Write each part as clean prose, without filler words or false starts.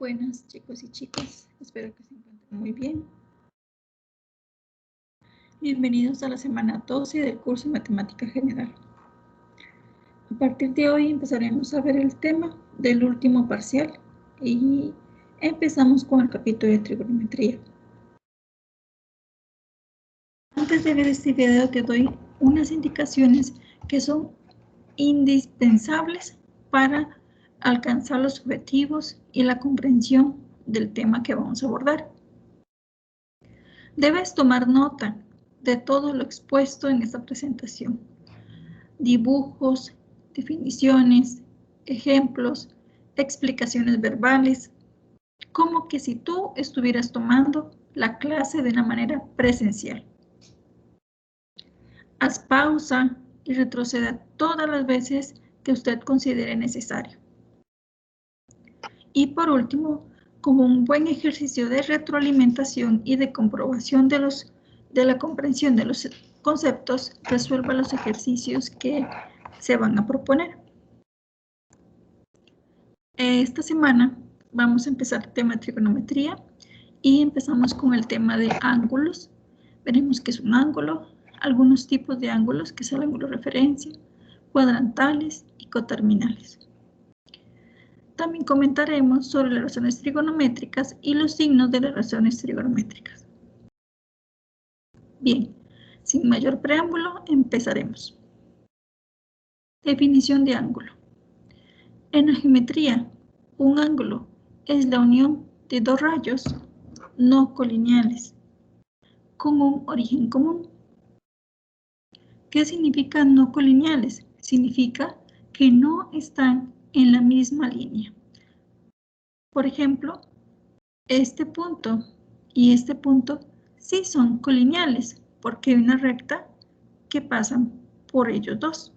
buenas, chicos y chicas. Espero que se encuentren muy bien. Bienvenidos a la semana 12 del curso de Matemática General. A partir de hoy empezaremos a ver el tema del último parcial y empezamos con el capítulo de trigonometría. Antes de ver este video te doy unas indicaciones que son indispensables para alcanzar los objetivos y la comprensión del tema que vamos a abordar. Debes tomar nota de todo lo expuesto en esta presentación. Dibujos, definiciones, ejemplos, explicaciones verbales, como que si tú estuvieras tomando la clase de una manera presencial. Haz pausa y retroceda todas las veces que usted considere necesario. Y por último, como un buen ejercicio de retroalimentación y de comprobación de la comprensión de los conceptos, resuelva los ejercicios que se van a proponer. Esta semana vamos a empezar el tema de trigonometría y empezamos con el tema de ángulos. Veremos qué es un ángulo, algunos tipos de ángulos, que es el ángulo de referencia, cuadrantales y coterminales. También comentaremos sobre las relaciones trigonométricas y los signos de las relaciones trigonométricas. Bien, sin mayor preámbulo, empezaremos. Definición de ángulo. En la geometría, un ángulo es la unión de dos rayos no colineales con un origen común. ¿Qué significa no colineales? Significa que no están en la misma línea. Por ejemplo, este punto y este punto sí son colineales porque hay una recta que pasa por ellos dos.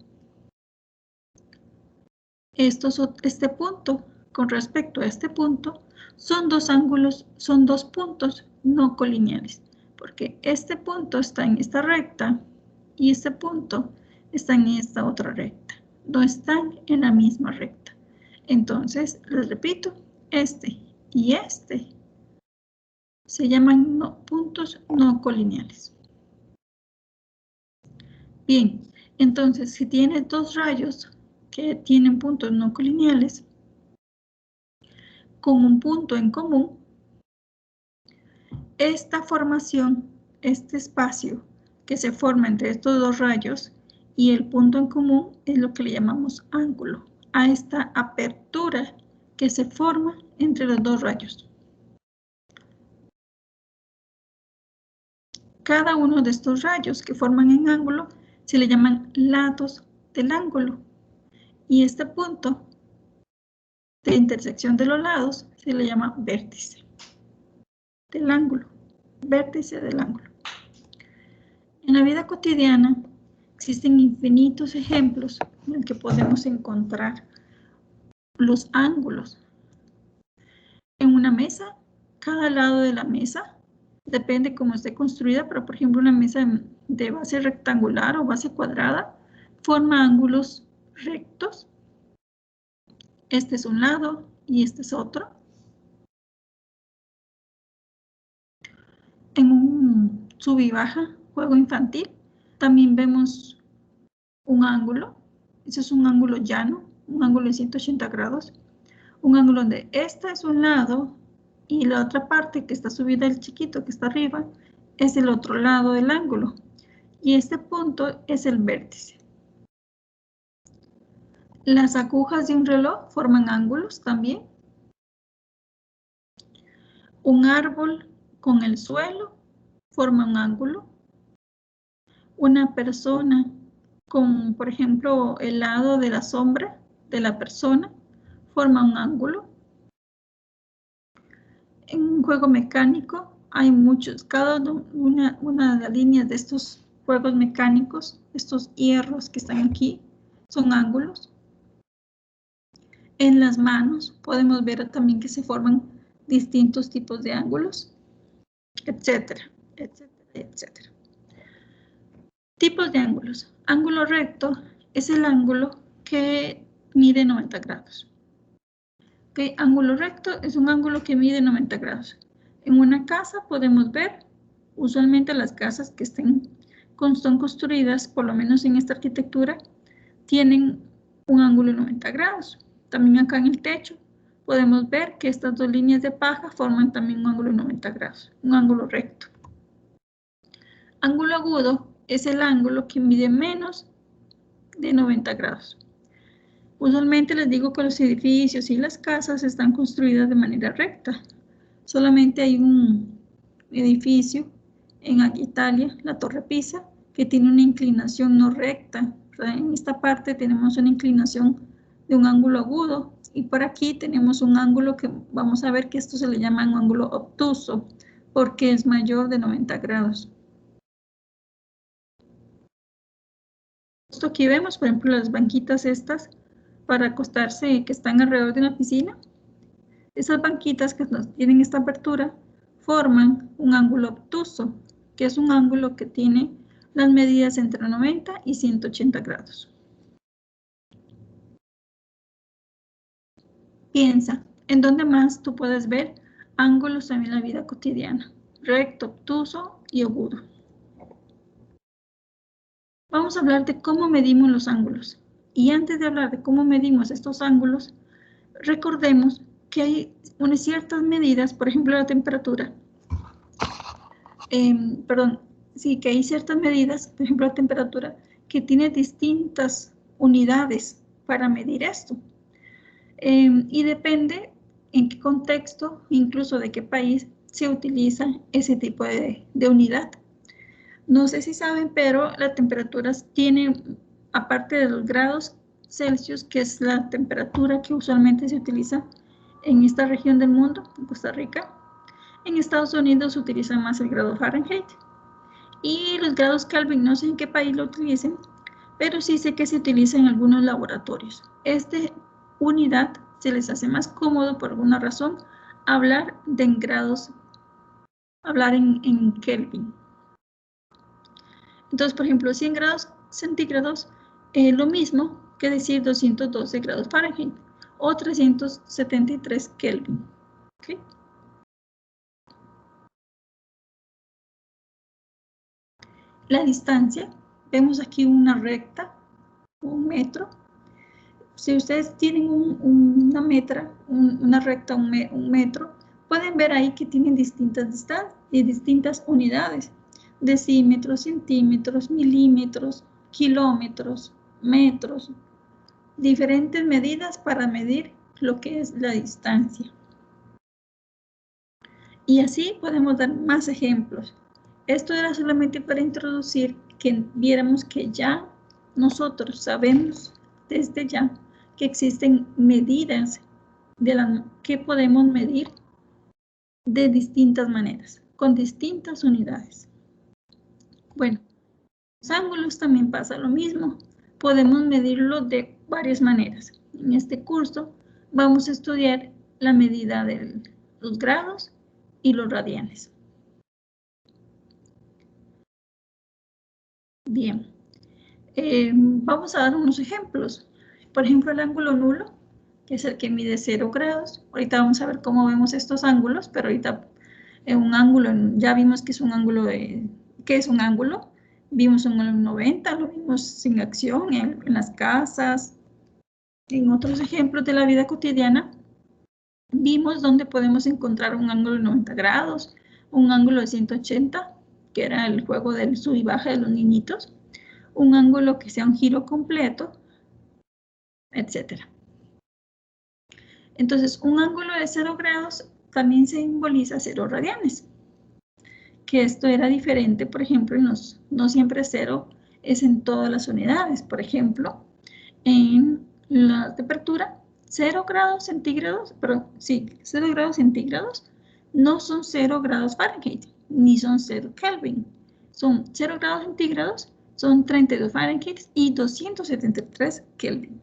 Este punto con respecto a este punto son dos ángulos, son dos puntos no colineales, porque este punto está en esta recta y este punto está en esta otra recta. No están en la misma recta. Entonces, les repito, este y este se llaman puntos no colineales. Bien, entonces si tienes dos rayos que tienen puntos no colineales con un punto en común, esta formación, este espacio que se forma entre estos dos rayos y el punto en común es lo que le llamamos ángulo, a esta apertura que se forma entre los dos rayos. Cada uno de estos rayos que forman en ángulo se le llaman lados del ángulo. Y este punto de intersección de los lados se le llama vértice del ángulo. Vértice del ángulo. En la vida cotidiana existen infinitos ejemplos en los que podemos encontrar los ángulos. En una mesa, cada lado de la mesa, depende cómo esté construida, pero por ejemplo una mesa de base rectangular o base cuadrada forma ángulos rectos. Este es un lado y este es otro. En un sub y baja, juego infantil, también vemos un ángulo. Ese es un ángulo llano, un ángulo de 180 grados. Un ángulo donde este es un lado y la otra parte que está subida, el chiquito que está arriba, es el otro lado del ángulo. Y este punto es el vértice. Las agujas de un reloj forman ángulos también. Un árbol con el suelo forma un ángulo. Una persona con, por ejemplo, el lado de la sombra de la persona forma un ángulo. En un juego mecánico hay muchos, cada una de las líneas de estos juegos mecánicos, estos hierros que están aquí, son ángulos. En las manos podemos ver también que se forman distintos tipos de ángulos, etcétera, etcétera, etcétera. Tipos de ángulos. Ángulo recto es el ángulo que mide 90 grados. Okay, ángulo recto es un ángulo que mide 90 grados. En una casa podemos ver, usualmente las casas que están construidas, por lo menos en esta arquitectura, tienen un ángulo de 90 grados. También acá en el techo podemos ver que estas dos líneas de paja forman también un ángulo de 90 grados, un ángulo recto. Ángulo agudo es el ángulo que mide menos de 90 grados. Usualmente les digo que los edificios y las casas están construidas de manera recta. Solamente hay un edificio en Italia, la Torre Pisa, que tiene una inclinación no recta. En esta parte tenemos una inclinación de un ángulo agudo y por aquí tenemos un ángulo que vamos a ver que esto se le llama un ángulo obtuso porque es mayor de 90 grados. Esto aquí vemos, por ejemplo, las banquitas estas para acostarse que están alrededor de una piscina. Esas banquitas que tienen esta apertura forman un ángulo obtuso, que es un ángulo que tiene las medidas entre 90 y 180 grados. Piensa, ¿en dónde más tú puedes ver ángulos en la vida cotidiana? Recto, obtuso y agudo. Vamos a hablar de cómo medimos los ángulos. Y antes de hablar de cómo medimos estos ángulos, recordemos que hay unas ciertas medidas, por ejemplo la temperatura. Que hay ciertas medidas, por ejemplo la temperatura, que tiene distintas unidades para medir esto. Y depende en qué contexto, incluso de qué país, se utiliza ese tipo de unidad. No sé si saben, pero las temperaturas tienen, aparte de los grados Celsius, que es la temperatura que usualmente se utiliza en esta región del mundo, en Costa Rica, en Estados Unidos se utiliza más el grado Fahrenheit. Y los grados Kelvin, no sé en qué país lo utilicen, pero sí sé que se utiliza en algunos laboratorios. Esta unidad se les hace más cómodo por alguna razón hablar de en grados, hablar en Kelvin. Entonces, por ejemplo, 100 grados centígrados es lo mismo que decir 212 grados Fahrenheit o 373 Kelvin. ¿Okay? La distancia, vemos aquí una recta, un metro. Si ustedes tienen una recta, un metro, pueden ver ahí que tienen distintas distancias y distintas unidades. Decímetros, centímetros, milímetros, kilómetros, metros. Diferentes medidas para medir lo que es la distancia. Y así podemos dar más ejemplos. Esto era solamente para introducir que viéramos que ya nosotros sabemos desde ya que existen medidas que podemos medir de distintas maneras, con distintas unidades. Bueno, los ángulos también pasa lo mismo. Podemos medirlo de varias maneras. En este curso vamos a estudiar la medida de los grados y los radianes. Bien, vamos a dar unos ejemplos. Por ejemplo, el ángulo nulo, que es el que mide 0 grados. Ahorita vamos a ver cómo vemos estos ángulos, pero ahorita un ángulo, ya vimos que es un ángulo ¿qué es un ángulo? Vimos un ángulo 90, lo vimos sin acción en las casas. En otros ejemplos de la vida cotidiana, vimos dónde podemos encontrar un ángulo de 90 grados, un ángulo de 180, que era el juego del sub y baja de los niñitos, un ángulo que sea un giro completo, etc. Entonces, un ángulo de 0 grados también simboliza 0 radianes, que esto era diferente, por ejemplo, no siempre 0 es en todas las unidades. Por ejemplo, en la temperatura, 0 grados centígrados, pero sí, 0 grados centígrados no son 0 grados Fahrenheit, ni son 0 Kelvin. Son 0 grados centígrados, son 32 Fahrenheit y 273 Kelvin.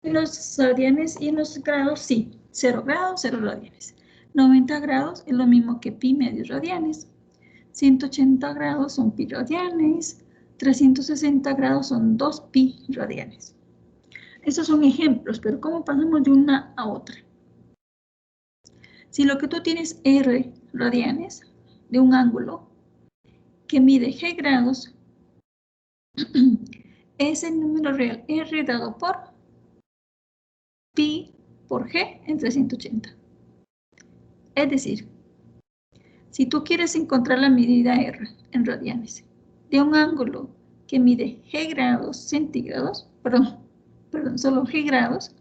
En los radianes y en los grados, sí, 0 grados, 0 radianes. 90 grados es lo mismo que pi medios radianes. 180 grados son pi radianes. 360 grados son 2 pi radianes. Estos son ejemplos, pero ¿cómo pasamos de una a otra? Si lo que tú tienes R radianes de un ángulo que mide G grados, es el número real R dado por pi por G entre 180. Es decir, si tú quieres encontrar la medida R en radianes de un ángulo que mide G grados centígrados, perdón, solo G grados,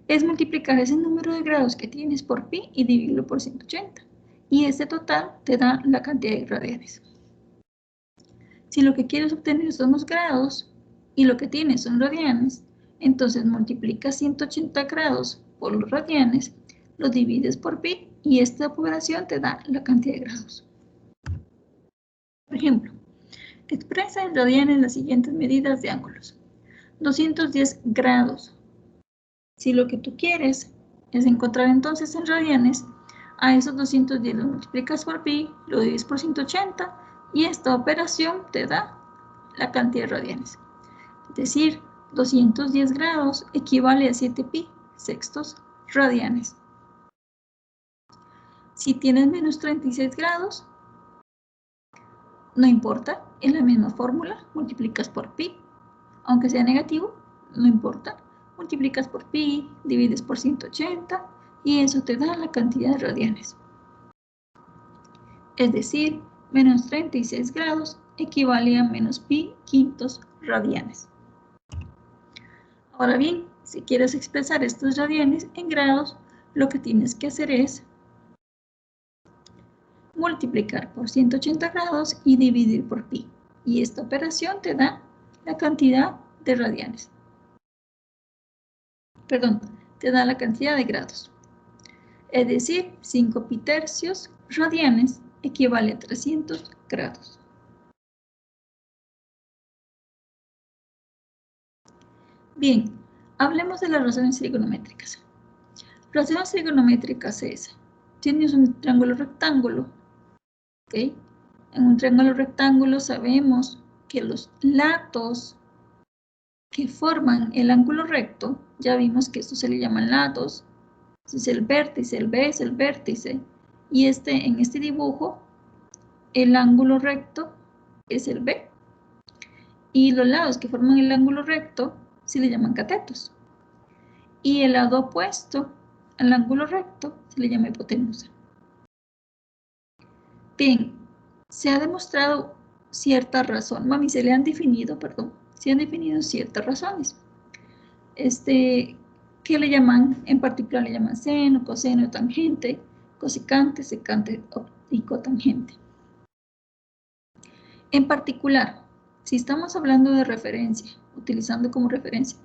es multiplicar ese número de grados que tienes por pi y dividirlo por 180. Y este total te da la cantidad de radianes. Si lo que quieres obtener son los grados y lo que tienes son radianes, entonces multiplicas 180 grados por los radianes, los divides por pi y esta operación te da la cantidad de grados. Por ejemplo, expresa en radianes las siguientes medidas de ángulos. 210 grados. Si lo que tú quieres es encontrar entonces en radianes, a esos 210 los multiplicas por pi, lo divides por 180 y esta operación te da la cantidad de radianes. Es decir, 210 grados equivale a 7 pi sextos radianes. Si tienes menos 36 grados, no importa, en la misma fórmula multiplicas por pi, aunque sea negativo, no importa, multiplicas por pi, divides por 180 y eso te da la cantidad de radianes. Es decir, menos 36 grados equivale a menos pi quintos radianes. Ahora bien, si quieres expresar estos radianes en grados, lo que tienes que hacer es multiplicar por 180 grados y dividir por pi. Y esta operación te da la cantidad de radianes. Perdón, te da la cantidad de grados. Es decir, 5 pi tercios radianes equivale a 300 grados. Bien, hablemos de las razones trigonométricas. Razones trigonométricas es, tienes un triángulo rectángulo, ¿ok? En un triángulo rectángulo sabemos que los lados que forman el ángulo recto, ya vimos que esto se le llaman lados, este es el vértice, el B es el vértice, y en este dibujo, el ángulo recto es el B, y los lados que forman el ángulo recto se le llaman catetos, y el lado opuesto al ángulo recto se le llama hipotenusa. Bien, se ha demostrado cierta razón, se han definido ciertas razones. ¿Qué le llaman? En particular le llaman seno, coseno, tangente, cosecante, secante y cotangente. En particular, si estamos hablando de referencia, utilizando como referencia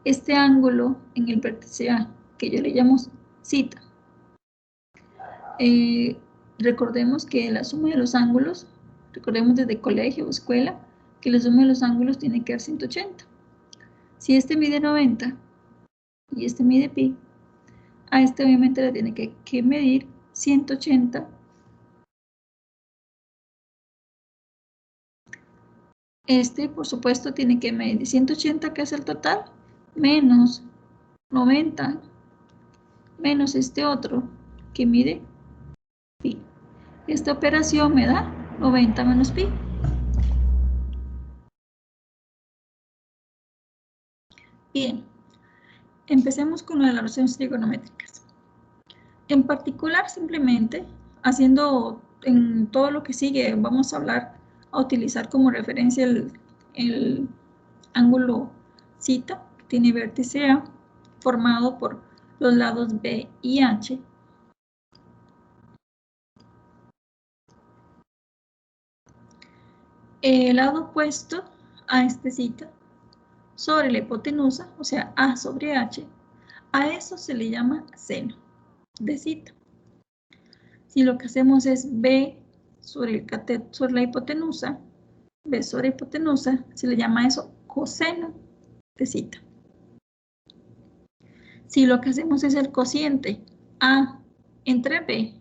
este ángulo en el vértice A, que yo le llamo cita, recordemos que la suma de los ángulos, recordemos desde colegio o escuela, que la suma de los ángulos tiene que dar 180. Si este mide 90 y este mide pi, a este obviamente le tiene que medir 180. Este, por supuesto, tiene que medir 180, que es el total, menos 90, menos este otro, que mide pi. Esta operación me da 90 menos pi. Bien, empecemos con lo de las razones trigonométricas. En particular, simplemente, haciendo en todo lo que sigue, vamos a utilizar como referencia el ángulo cita, que tiene vértice A, formado por los lados B y H. El lado opuesto a este cita sobre la hipotenusa, o sea, A sobre H, a eso se le llama seno de cita. Si lo que hacemos es B sobre la hipotenusa, B sobre hipotenusa, se le llama eso coseno de cita. Si lo que hacemos es el cociente A entre B,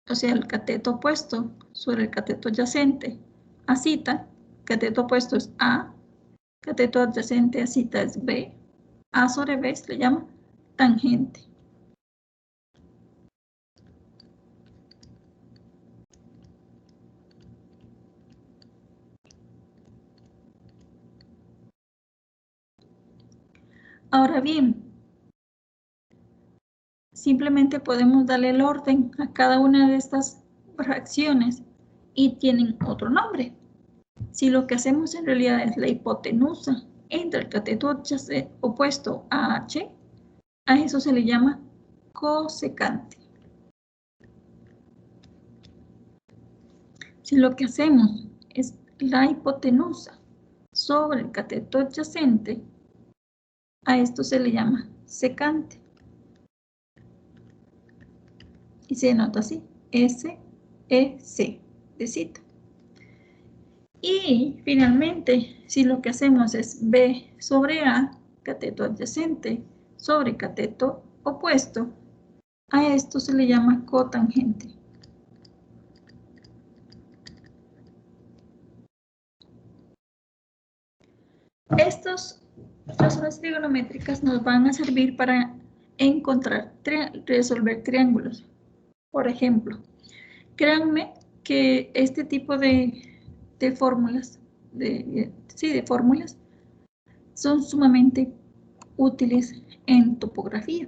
o sea, el cateto opuesto sobre el cateto adyacente a cita, cateto opuesto es A, cateto adyacente a cita es B, A sobre B se le llama tangente. Ahora bien, simplemente podemos darle el orden a cada una de estas fracciones y tienen otro nombre. Si lo que hacemos en realidad es la hipotenusa entre el cateto adyacente opuesto a H, a eso se le llama cosecante. Si lo que hacemos es la hipotenusa sobre el cateto adyacente, a esto se le llama secante. Y se denota así, S-E-C, de cita. Y finalmente, si lo que hacemos es B sobre A, cateto adyacente, sobre cateto opuesto, a esto se le llama cotangente. Estas razones trigonométricas nos van a servir para resolver triángulos. Por ejemplo, créanme que este tipo de fórmulas, de fórmulas, son sumamente útiles en topografía.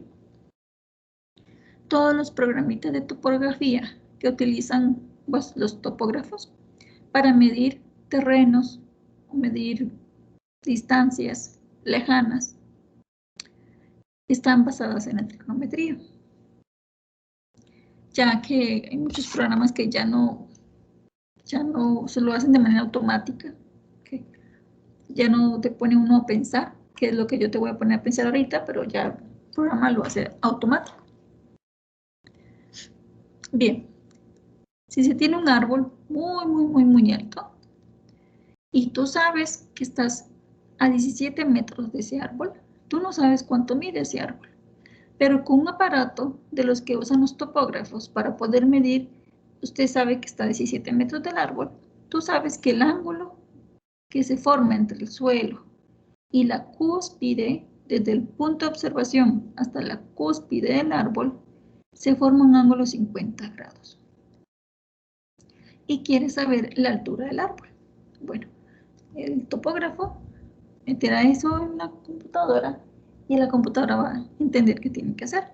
Todos los programitas de topografía que utilizan pues, los topógrafos para medir terrenos o medir distancias lejanas están basadas en la trigonometría, ya que hay muchos programas que ya no se lo hacen de manera automática, ¿okay? Ya no te pone uno a pensar, que es lo que yo te voy a poner a pensar ahorita, pero ya el programa lo hace automático. Bien, si se tiene un árbol muy alto y tú sabes que estás a 17 metros de ese árbol, tú no sabes cuánto mide ese árbol, pero con un aparato de los que usan los topógrafos para poder medir, usted sabe que está a 17 metros del árbol, tú sabes que el ángulo que se forma entre el suelo y la cúspide, desde el punto de observación hasta la cúspide del árbol, se forma un ángulo de 50 grados. Y quiere saber la altura del árbol. Bueno, el topógrafo meterá eso en la computadora y la computadora va a entender qué tiene que hacer.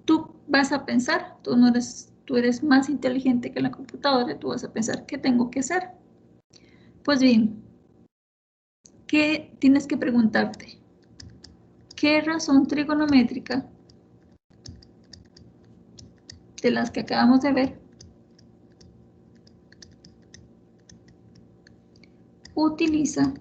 Tú vas a pensar, tú eres más inteligente que la computadora, tú vas a pensar, ¿qué tengo que hacer? Pues bien, ¿qué tienes que preguntarte? ¿Qué razón trigonométrica de las que acabamos de ver utiliza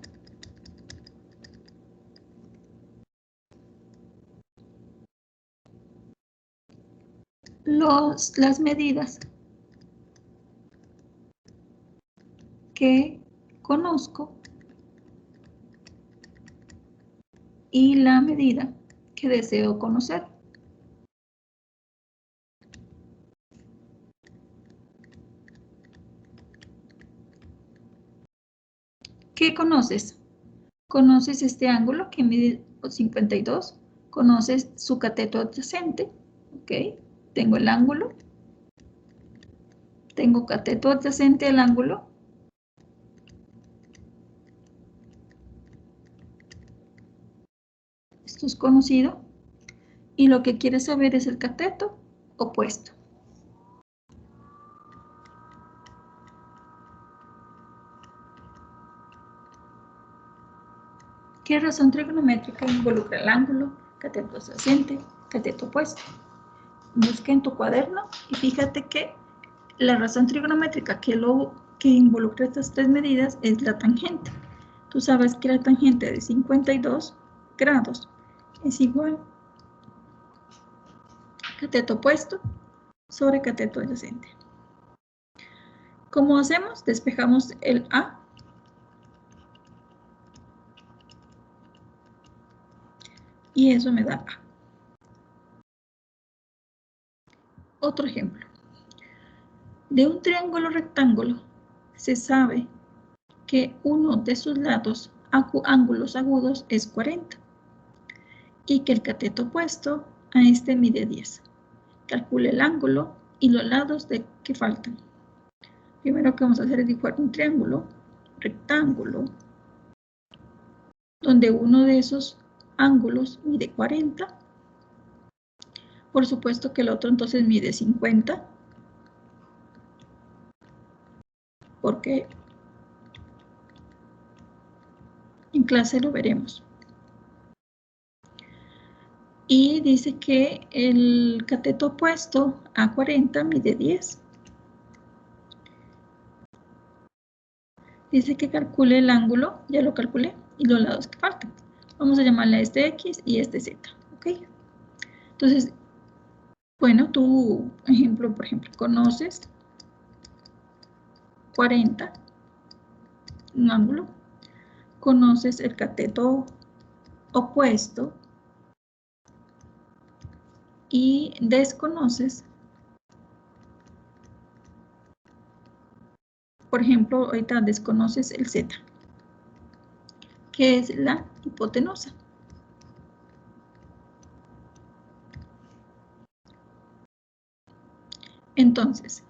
las medidas que conozco y la medida que deseo conocer? ¿Qué conoces? Conoces este ángulo que mide 52, conoces su cateto adyacente, ¿ok? Tengo el ángulo, tengo cateto adyacente al ángulo, esto es conocido, y lo que quieres saber es el cateto opuesto. ¿Qué razón trigonométrica involucra el ángulo, cateto adyacente, cateto opuesto? Busca en tu cuaderno y fíjate que la razón trigonométrica que involucra estas tres medidas es la tangente. Tú sabes que la tangente de 52 grados es igual a cateto opuesto sobre cateto adyacente. ¿Cómo hacemos? Despejamos el A. Y eso me da A. Otro ejemplo. De un triángulo rectángulo se sabe que uno de sus lados ángulos agudos es 40 y que el cateto opuesto a este mide 10. Calcule el ángulo y los lados que faltan. Primero que vamos a hacer es dibujar un triángulo, rectángulo, donde uno de esos ángulos mide 40. Por supuesto que el otro entonces mide 50, porque en clase lo veremos. Y dice que el cateto opuesto a 40 mide 10. Dice que calcule el ángulo, ya lo calculé, y los lados que faltan. Vamos a llamarle a este X y este Z, ¿ok? Entonces, bueno, tú, por ejemplo, conoces 40, un ángulo, conoces el cateto opuesto y desconoces, por ejemplo, ahorita desconoces el Z, que es la hipotenusa. Entonces,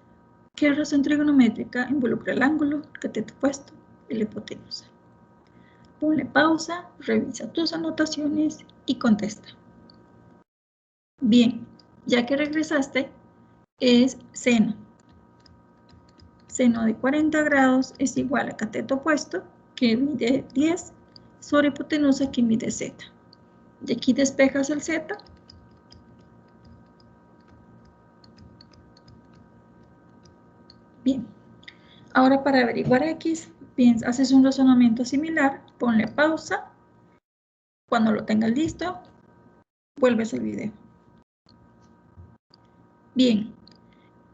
¿qué razón trigonométrica involucra el ángulo, el cateto opuesto y la hipotenusa? Ponle pausa, revisa tus anotaciones y contesta. Bien, ya que regresaste, es seno. Seno de 40 grados es igual a cateto opuesto, que mide 10, sobre hipotenusa, que mide Z. Y aquí despejas el Z. Bien. Ahora para averiguar X, haces un razonamiento similar, ponle pausa. Cuando lo tengas listo, vuelves al video. Bien,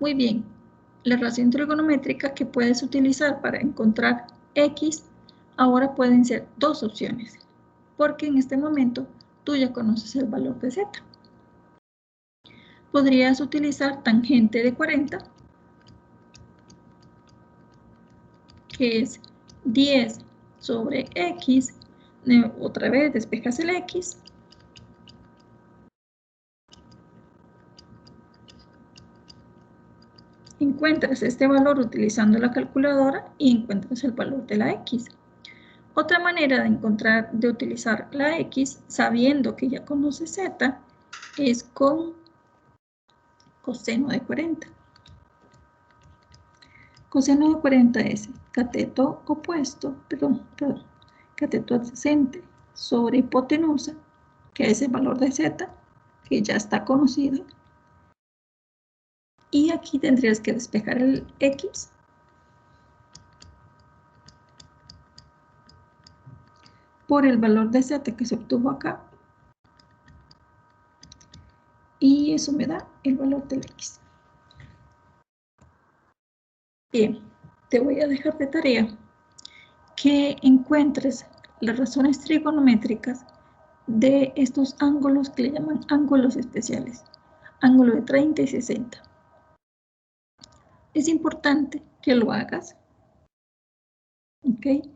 muy bien. La relación trigonométrica que puedes utilizar para encontrar X, ahora pueden ser dos opciones, porque en este momento tú ya conoces el valor de Z. Podrías utilizar tangente de 40, que es 10 sobre X, otra vez despejas el X, encuentras este valor utilizando la calculadora y encuentras el valor de la X. Otra manera de utilizar la X, sabiendo que ya conoces Z, es con coseno de 40. Coseno de 40 es cateto opuesto, cateto adyacente sobre hipotenusa, que es el valor de Z, que ya está conocido. Y aquí tendrías que despejar el X por el valor de Z que se obtuvo acá. Y eso me da el valor del X. Bien, te voy a dejar de tarea que encuentres las razones trigonométricas de estos ángulos que le llaman ángulos especiales, ángulo de 30 y 60. Es importante que lo hagas, ¿ok?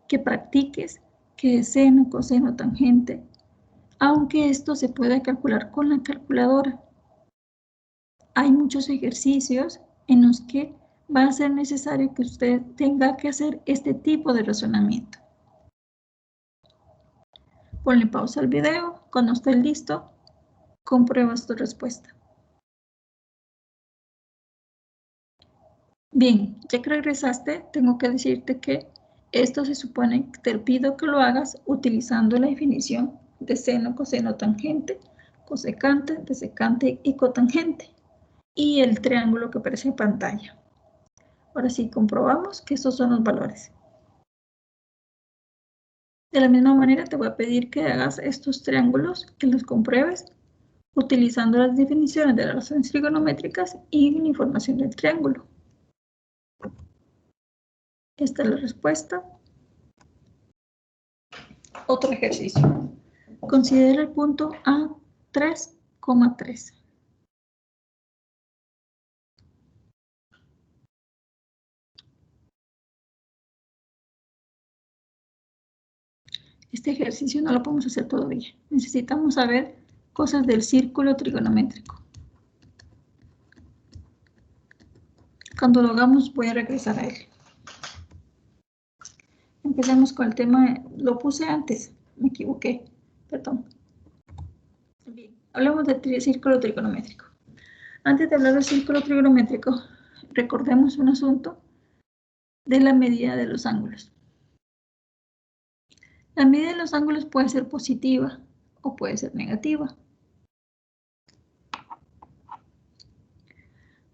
Que practiques, que es seno, coseno, tangente, aunque esto se puede calcular con la calculadora. Hay muchos ejercicios en los que va a ser necesario que usted tenga que hacer este tipo de razonamiento. Ponle pausa al video, cuando estés listo, compruebas tu respuesta. Bien, ya que regresaste, tengo que decirte que esto se supone que te pido que lo hagas utilizando la definición de seno, coseno, tangente, cosecante, desecante y cotangente, y el triángulo que aparece en pantalla. Ahora sí, comprobamos que estos son los valores. De la misma manera, te voy a pedir que hagas estos triángulos, que los compruebes utilizando las definiciones de las relaciones trigonométricas y la información del triángulo. Esta es la respuesta. Otro ejercicio. Considera el punto A 3,3. Este ejercicio no lo podemos hacer todavía. Necesitamos saber cosas del círculo trigonométrico. Cuando lo hagamos voy a regresar a él. Empecemos con el tema, lo puse antes, me equivoqué, perdón. Bien, hablamos del círculo trigonométrico. Antes de hablar del círculo trigonométrico, recordemos un asunto de la medida de los ángulos. La medida de los ángulos puede ser positiva o puede ser negativa.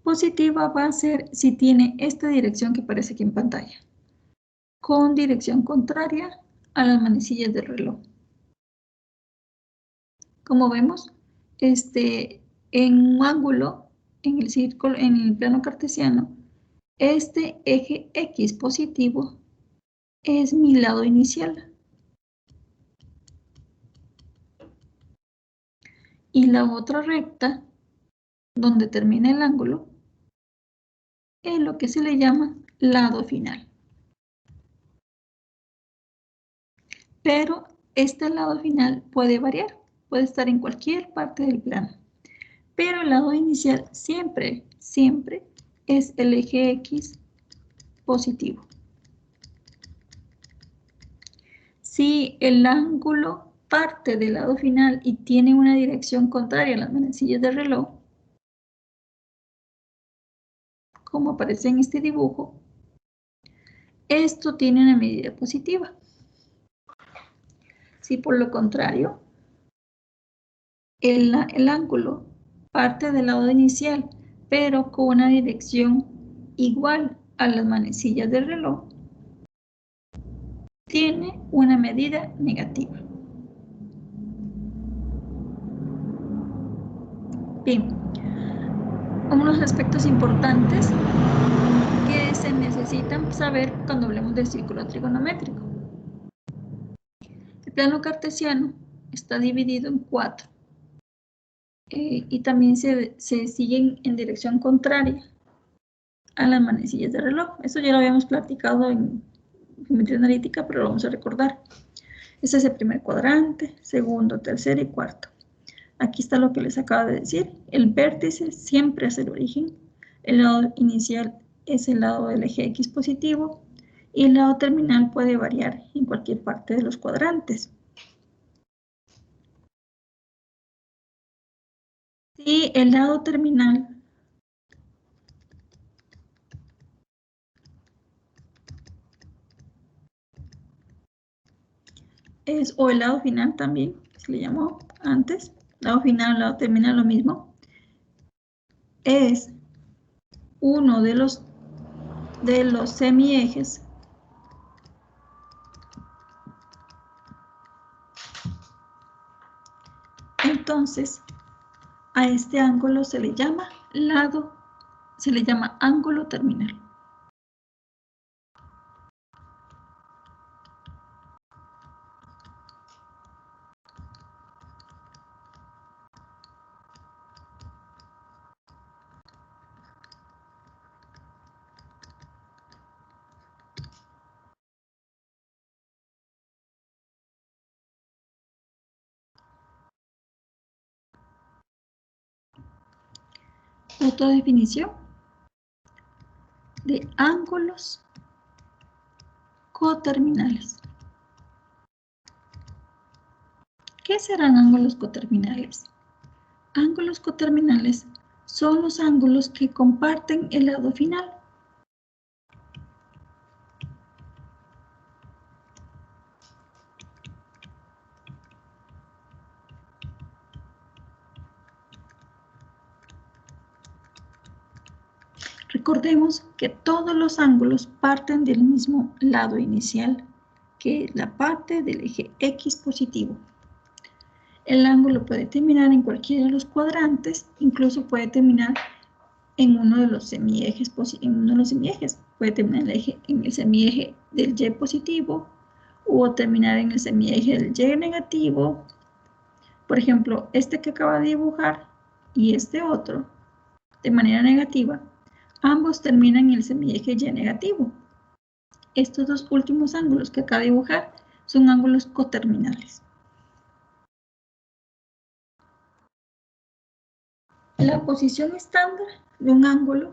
Positiva va a ser si tiene esta dirección que aparece aquí en pantalla, con dirección contraria a las manecillas del reloj. Como vemos, en un ángulo, en el círculo, en el plano cartesiano, este eje X positivo es mi lado inicial. Y la otra recta, donde termina el ángulo, es lo que se le llama lado final. Pero este lado final puede variar, puede estar en cualquier parte del plano. Pero el lado inicial siempre es el eje X positivo. Si el ángulo parte del lado final y tiene una dirección contraria a las manecillas del reloj, como aparece en este dibujo, esto tiene una medida positiva. Si por lo contrario, el ángulo parte del lado inicial, pero con una dirección igual a las manecillas del reloj, tiene una medida negativa. Bien, unos aspectos importantes que se necesitan saber cuando hablemos del círculo trigonométrico. El plano cartesiano está dividido en 4 y también se siguen en dirección contraria a las manecillas de reloj. Eso ya lo habíamos platicado en geometría analítica, pero lo vamos a recordar. Este es el primer cuadrante, segundo, tercero y cuarto. Aquí está lo que les acabo de decir. El vértice siempre es el origen. El lado inicial es el lado del eje X positivo y el lado terminal puede variar en cualquier parte de los cuadrantes. Si el lado terminal es, o el lado final también, se le llamó antes, lado final, lado terminal, lo mismo, es uno de los semiejes entonces a este ángulo se le llama ángulo terminal. Otra definición de ángulos coterminales. ¿Qué serán ángulos coterminales? Ángulos coterminales son los ángulos que comparten el lado final. Recordemos que todos los ángulos parten del mismo lado inicial, que es la parte del eje X positivo. El ángulo puede terminar en cualquiera de los cuadrantes, incluso puede terminar en uno de los semiejes. Puede terminar en el semieje del Y positivo o terminar en el semieje del Y negativo. Por ejemplo, este que acaba de dibujar y este otro, de manera negativa, ambos terminan en el semieje Y negativo. Estos dos últimos ángulos que acaba de dibujar son ángulos coterminales. La posición estándar de un ángulo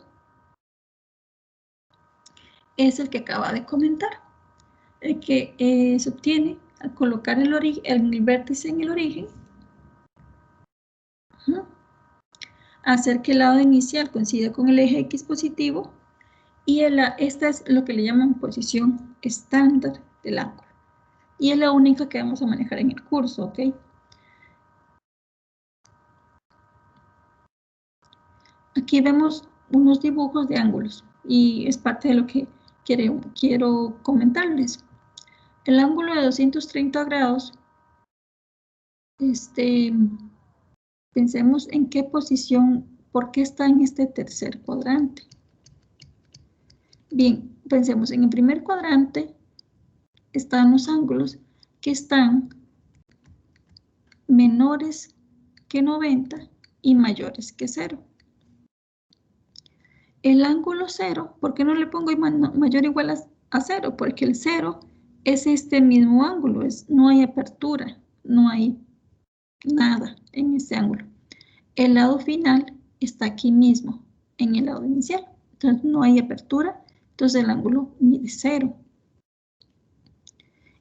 es el que acaba de comentar, el que se obtiene al colocar el vértice en el origen, hacer que el lado inicial coincida con el eje X positivo, y esta es lo que le llaman posición estándar del ángulo. Y es la única que vamos a manejar en el curso, ¿ok? Aquí vemos unos dibujos de ángulos y es parte de lo que quiero comentarles. El ángulo de 230 grados, pensemos en qué posición, por qué está en este tercer cuadrante. Bien, pensemos en el primer cuadrante están los ángulos que están menores que 90 y mayores que 0. El ángulo 0, ¿por qué no le pongo mayor o igual a 0? Porque el 0 es este mismo ángulo, no hay apertura, no hay nada en este ángulo. El lado final está aquí mismo, en el lado inicial. Entonces no hay apertura, entonces el ángulo mide 0.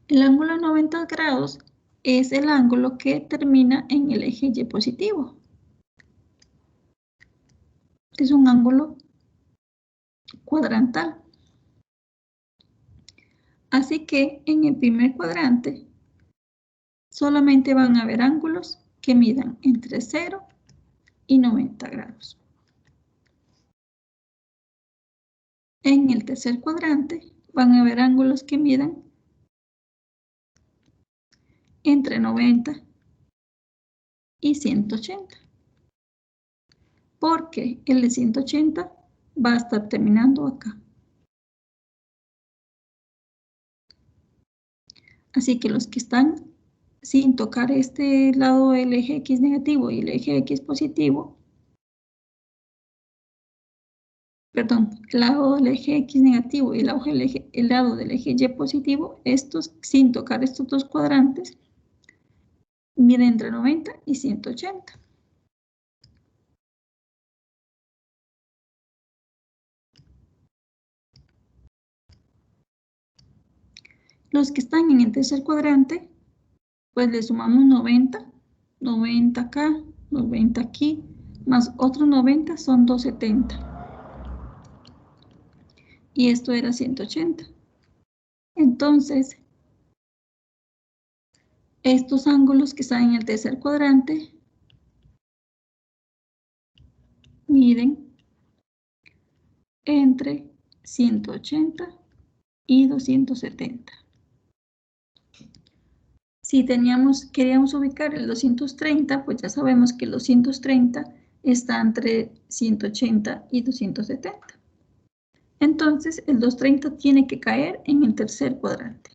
El ángulo de 90 grados es el ángulo que termina en el eje Y positivo. Es un ángulo cuadrantal. Así que en el primer cuadrante solamente van a haber ángulos que midan entre 0 y 90 grados. En el tercer cuadrante van a haber ángulos que midan entre 90 y 180. Porque el de 180 va a estar terminando acá. Así que los que están sin tocar este lado del eje X negativo y el eje X positivo, perdón, el lado del eje X negativo y el lado del eje Y positivo, estos sin tocar estos dos cuadrantes, miden entre 90 y 180. Los que están en el tercer cuadrante, pues le sumamos 90, 90 acá, 90 aquí, más otros 90 son 270. Y esto era 180. Entonces, estos ángulos que están en el tercer cuadrante miden entre 180 y 270. Si queríamos ubicar el 230, pues ya sabemos que el 230 está entre 180 y 270. Entonces, el 230 tiene que caer en el tercer cuadrante.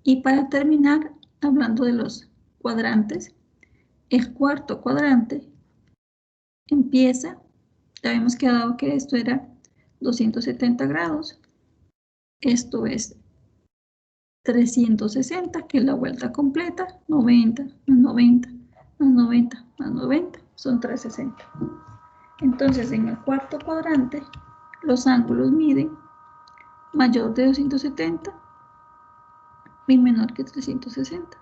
Y para terminar, hablando de los cuadrantes, el cuarto cuadrante empieza, ya habíamos quedado que esto era 270 grados, esto es 360, que es la vuelta completa, 90, más 90, más 90, más 90, son 360. Entonces, en el cuarto cuadrante, los ángulos miden mayor de 270 y menor que 360.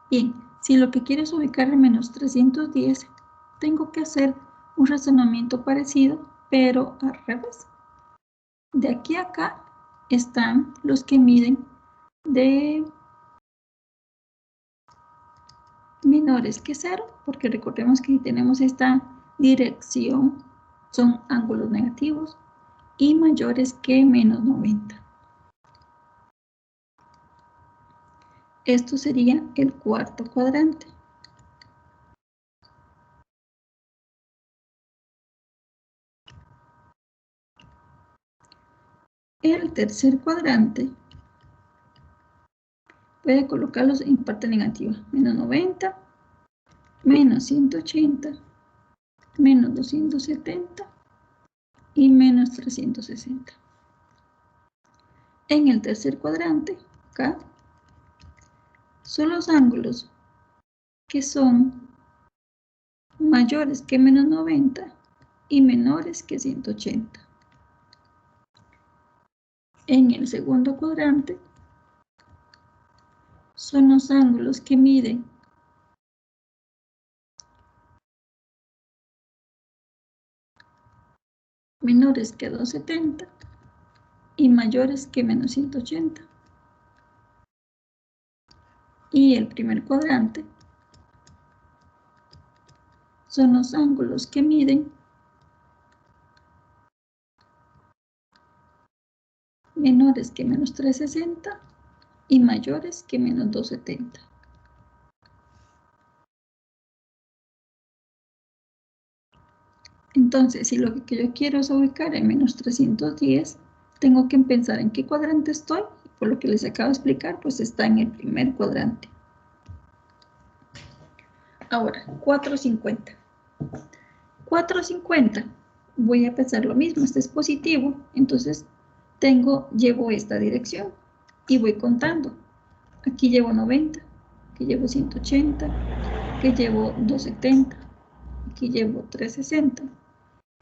Bien, si lo que quiero es ubicar en menos 310, tengo que hacer un razonamiento parecido, pero al revés. De aquí a acá están los que miden de menores que 0, porque recordemos que si tenemos esta dirección, son ángulos negativos, y mayores que menos 90. Esto sería el cuarto cuadrante. El tercer cuadrante, voy a colocarlos en parte negativa. Menos 90, menos 180, menos 270 y menos 360. En el tercer cuadrante, acá, son los ángulos que son mayores que menos 90 y menores que 180. En el segundo cuadrante son los ángulos que miden menores que 270 y mayores que menos 180. Y el primer cuadrante son los ángulos que miden menores que menos 360 y mayores que menos 270. Entonces, si lo que yo quiero es ubicar en menos 310, tengo que pensar en qué cuadrante estoy. Por lo que les acabo de explicar, pues está en el primer cuadrante. Ahora, 450. 450, voy a pensar lo mismo, este es positivo, entonces llevo esta dirección y voy contando. Aquí llevo 90, aquí llevo 180, aquí llevo 270, aquí llevo 360.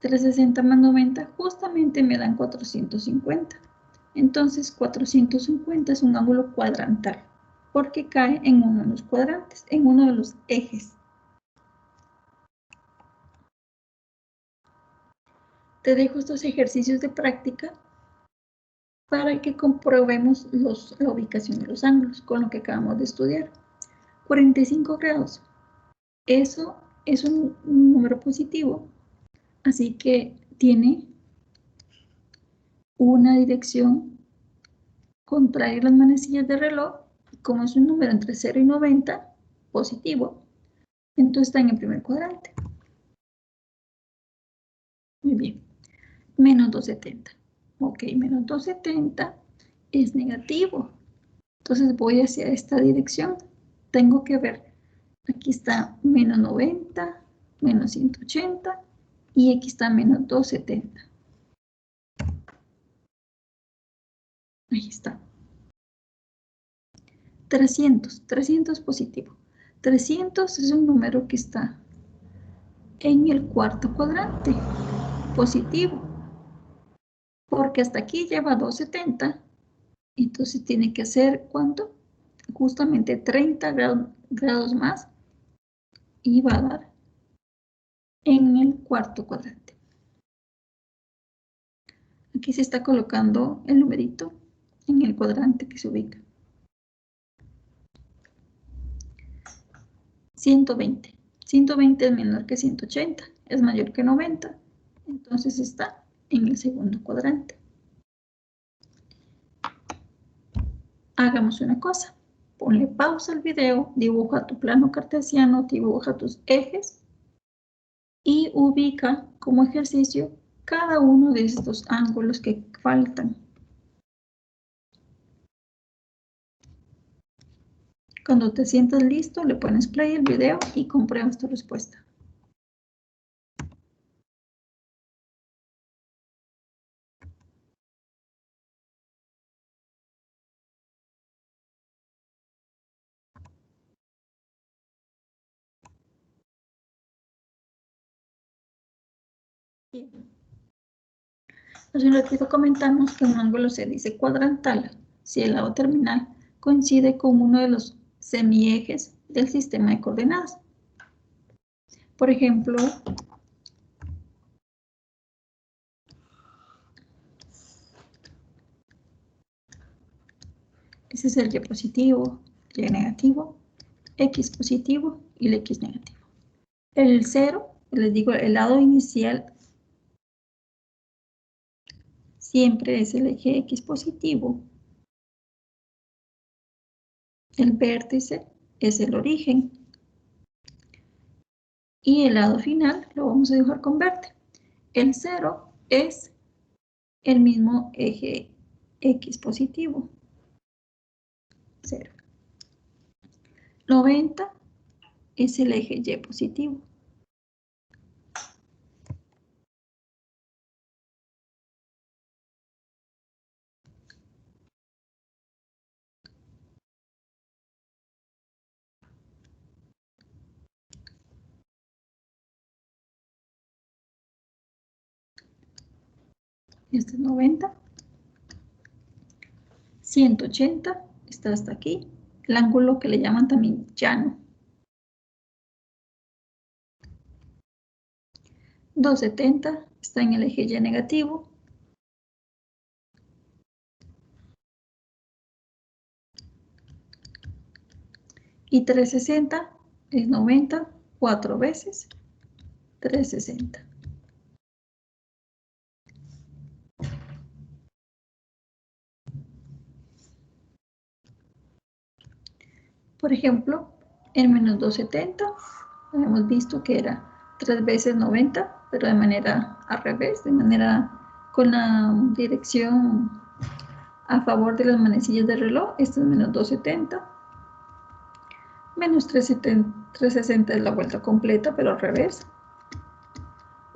360 más 90 justamente me dan 450. Entonces 450 es un ángulo cuadrantal porque cae en uno de los cuadrantes, en uno de los ejes. Te dejo estos ejercicios de práctica para que comprobemos la ubicación de los ángulos con lo que acabamos de estudiar. 45 grados. Eso es un número positivo, así que tiene una dirección contraria a las manecillas de reloj. Como es un número entre 0 y 90, positivo, entonces está en el primer cuadrante. Muy bien. Menos 270. Ok, menos 270 es negativo. Entonces voy hacia esta dirección. Tengo que ver, aquí está menos 90, menos 180 y aquí está menos 270. Ahí está. 300 positivo. 300 es un número que está en el cuarto cuadrante, positivo. Porque hasta aquí lleva 270, entonces tiene que hacer, ¿cuánto? Justamente 30 grados más y va a dar en el cuarto cuadrante. Aquí se está colocando el numerito en el cuadrante que se ubica. 120. 120 es menor que 180, es mayor que 90, entonces está en el segundo cuadrante. Hagamos una cosa, ponle pausa al video, dibuja tu plano cartesiano, dibuja tus ejes y ubica como ejercicio cada uno de estos ángulos que faltan. Cuando te sientas listo, le pones play al video y compruebas tu respuesta. Hace un ratito comentamos que un ángulo se dice cuadrantal si el lado terminal coincide con uno de los semiejes del sistema de coordenadas. Por ejemplo, ese es el y positivo, y negativo, x positivo y el x negativo. El 0, les digo, el lado inicial siempre es el eje x positivo. El vértice es el origen. Y el lado final lo vamos a dibujar con verde. El 0 es el mismo eje x positivo. 0. 90 es el eje Y positivo. Este es 90. 180 está hasta aquí. El ángulo que le llaman también llano. 270 está en el eje Y negativo. Y 360 es 90, 4 veces 360. Por ejemplo, en menos 270, hemos visto que era 3 veces 90, pero de manera al revés, de manera con la dirección a favor de las manecillas del reloj. Esto es menos 270. Menos 360 es la vuelta completa, pero al revés.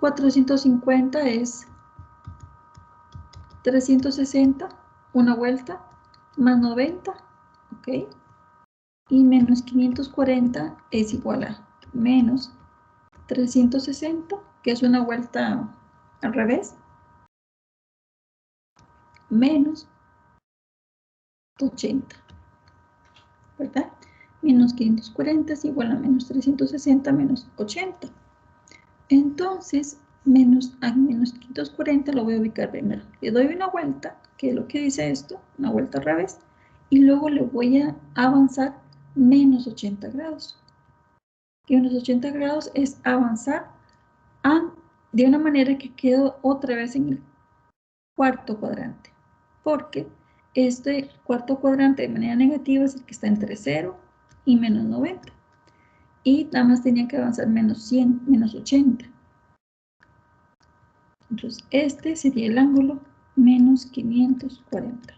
450 es 360, una vuelta, más 90, ¿ok? Y menos 540 es igual a menos 360, que es una vuelta al revés, menos 80, ¿verdad? Menos 540 es igual a menos 360 menos 80. Entonces, a menos 540 lo voy a ubicar primero. Le doy una vuelta, que es lo que dice esto, una vuelta al revés, y luego le voy a avanzar menos 80 grados. Y menos 80 grados es avanzar de una manera que quedo otra vez en el cuarto cuadrante. Porque este cuarto cuadrante de manera negativa es el que está entre 0 y menos 90. Y nada más tenía que avanzar menos 100, menos 80. Entonces, este sería el ángulo menos 540.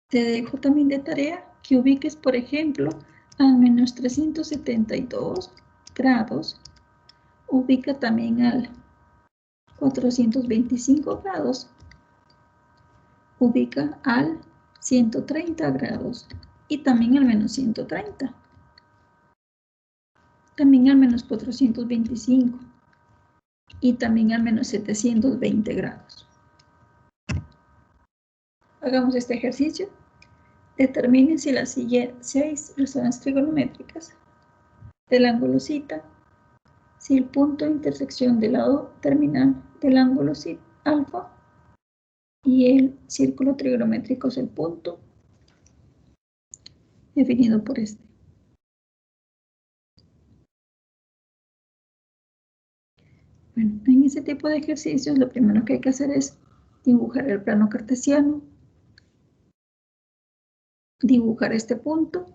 Te dejo también de tarea que ubiques, por ejemplo, al menos 372 grados. Ubica también al 425 grados. Ubica al 130 grados y también al menos 130. También al menos 425 y también al menos 720 grados. Hagamos este ejercicio. Determine si las siguientes 6 razones trigonométricas del ángulo θ, si el punto de intersección del lado terminal del ángulo alfa y el círculo trigonométrico es el punto definido por este. Bueno, en este tipo de ejercicios lo primero que hay que hacer es dibujar el plano cartesiano, dibujar este punto,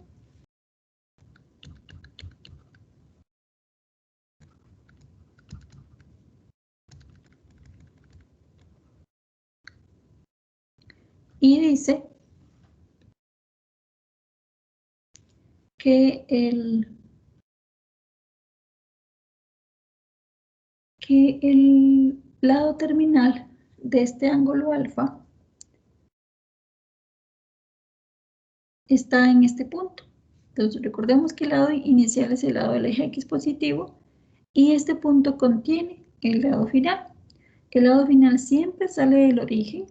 y dice que el lado terminal de este ángulo alfa está en este punto. Entonces recordemos que el lado inicial es el lado del eje X positivo y este punto contiene el lado final. El lado final siempre sale del origen,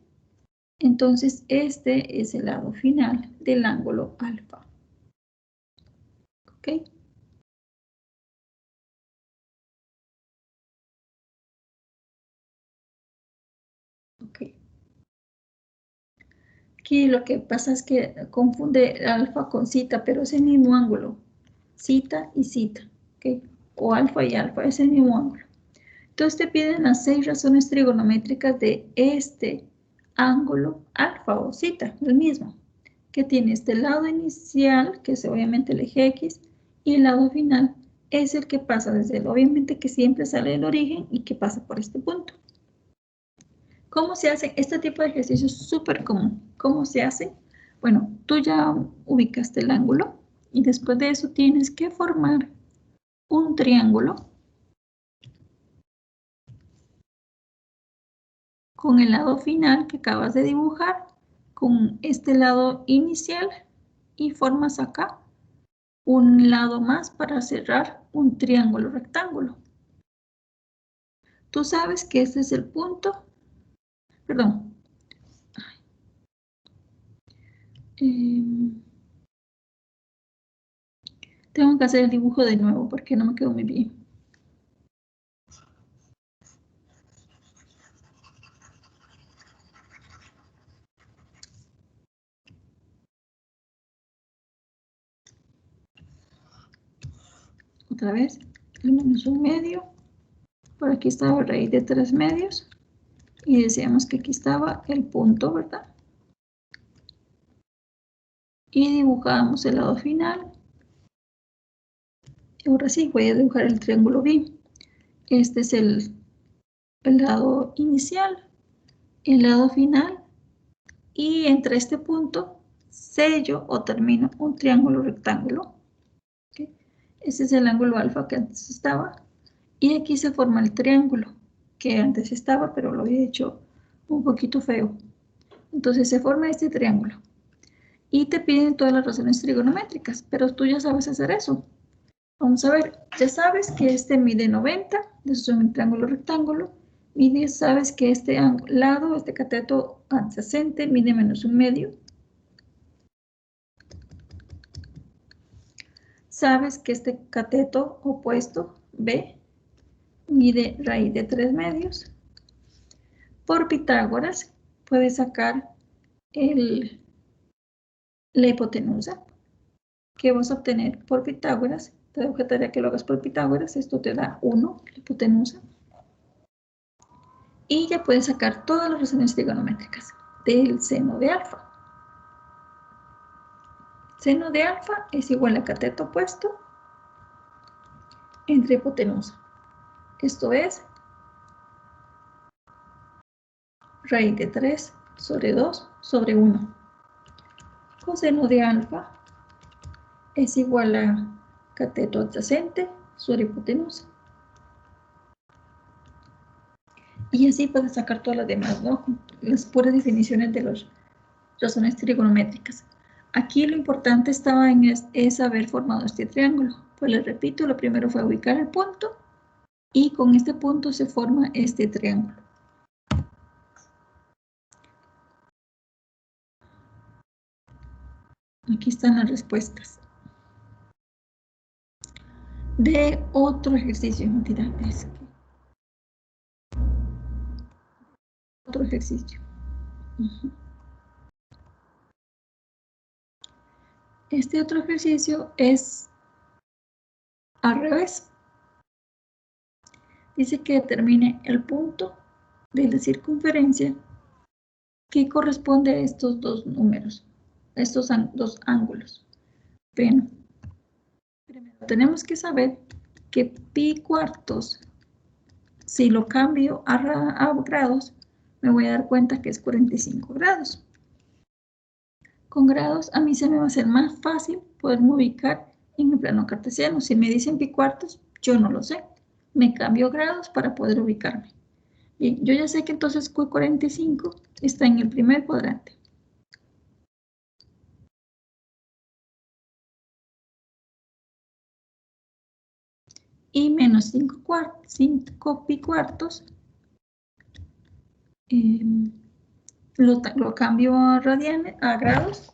entonces este es el lado final del ángulo alfa. ¿Ok? Ok. Aquí lo que pasa es que confunde alfa con zeta, pero es el mismo ángulo. Zeta y zeta, ¿ok? O alfa y alfa, es el mismo ángulo. Entonces te piden las 6 razones trigonométricas de este ángulo alfa o zeta, el mismo, que tiene este lado inicial, que es obviamente el eje X, y el lado final es el que pasa desde el, obviamente que siempre sale del origen y que pasa por este punto. ¿Cómo se hace? Este tipo de ejercicio es súper común. ¿Cómo se hace? Bueno, tú ya ubicaste el ángulo y después de eso tienes que formar un triángulo con el lado final que acabas de dibujar, con este lado inicial, y formas acá un lado más para cerrar un triángulo rectángulo. Tú sabes que este es el punto, perdón. Tengo que hacer el dibujo de nuevo porque no me quedó muy bien. Otra vez, el menos 1/2. Por aquí estaba raíz de 3 medios. Y decíamos que aquí estaba el punto, ¿verdad? Y dibujamos el lado final. Ahora sí, voy a dibujar el triángulo bien. Este es el lado inicial, el lado final, y entre este punto sello o termino un triángulo rectángulo. ¿Okay? Ese es el ángulo alfa que antes estaba. Y aquí se forma el triángulo que antes estaba, pero lo había hecho un poquito feo. Entonces se forma este triángulo. Y te piden todas las razones trigonométricas, pero tú ya sabes hacer eso. Vamos a ver, ya sabes que este mide 90, eso es un triángulo rectángulo. Sabes que este lado, este cateto adyacente, mide menos 1/2. Sabes que este cateto opuesto, B, mide raíz de 3 medios. Por Pitágoras, puedes sacar la hipotenusa que vas a obtener por Pitágoras. Te dejo tarea que lo hagas por Pitágoras. Esto te da 1, la hipotenusa. Y ya puedes sacar todas las razones trigonométricas del seno de alfa. Seno de alfa es igual a cateto opuesto entre hipotenusa. Esto es raíz de 3 sobre 2 sobre 1. Coseno de alfa es igual a cateto adyacente sobre hipotenusa. Y así puedes sacar todas las demás, ¿no? Las puras definiciones de las razones trigonométricas. Aquí lo importante estaba es haber formado este triángulo. Pues les repito, lo primero fue ubicar el punto y con este punto se forma este triángulo. Aquí están las respuestas. De otro ejercicio, mentira, es que otro ejercicio. Este otro ejercicio es al revés. Dice que determine el punto de la circunferencia que corresponde a estos dos números, estos dos ángulos. Bueno, primero tenemos que saber que pi cuartos, si lo cambio a grados, me voy a dar cuenta que es 45 grados. Con grados a mí se me va a hacer más fácil poderme ubicar en el plano cartesiano. Si me dicen pi cuartos, yo no lo sé. Me cambio grados para poder ubicarme. Bien, yo ya sé que entonces Q45 está en el primer cuadrante. Y menos 5 pi cuartos lo cambio a grados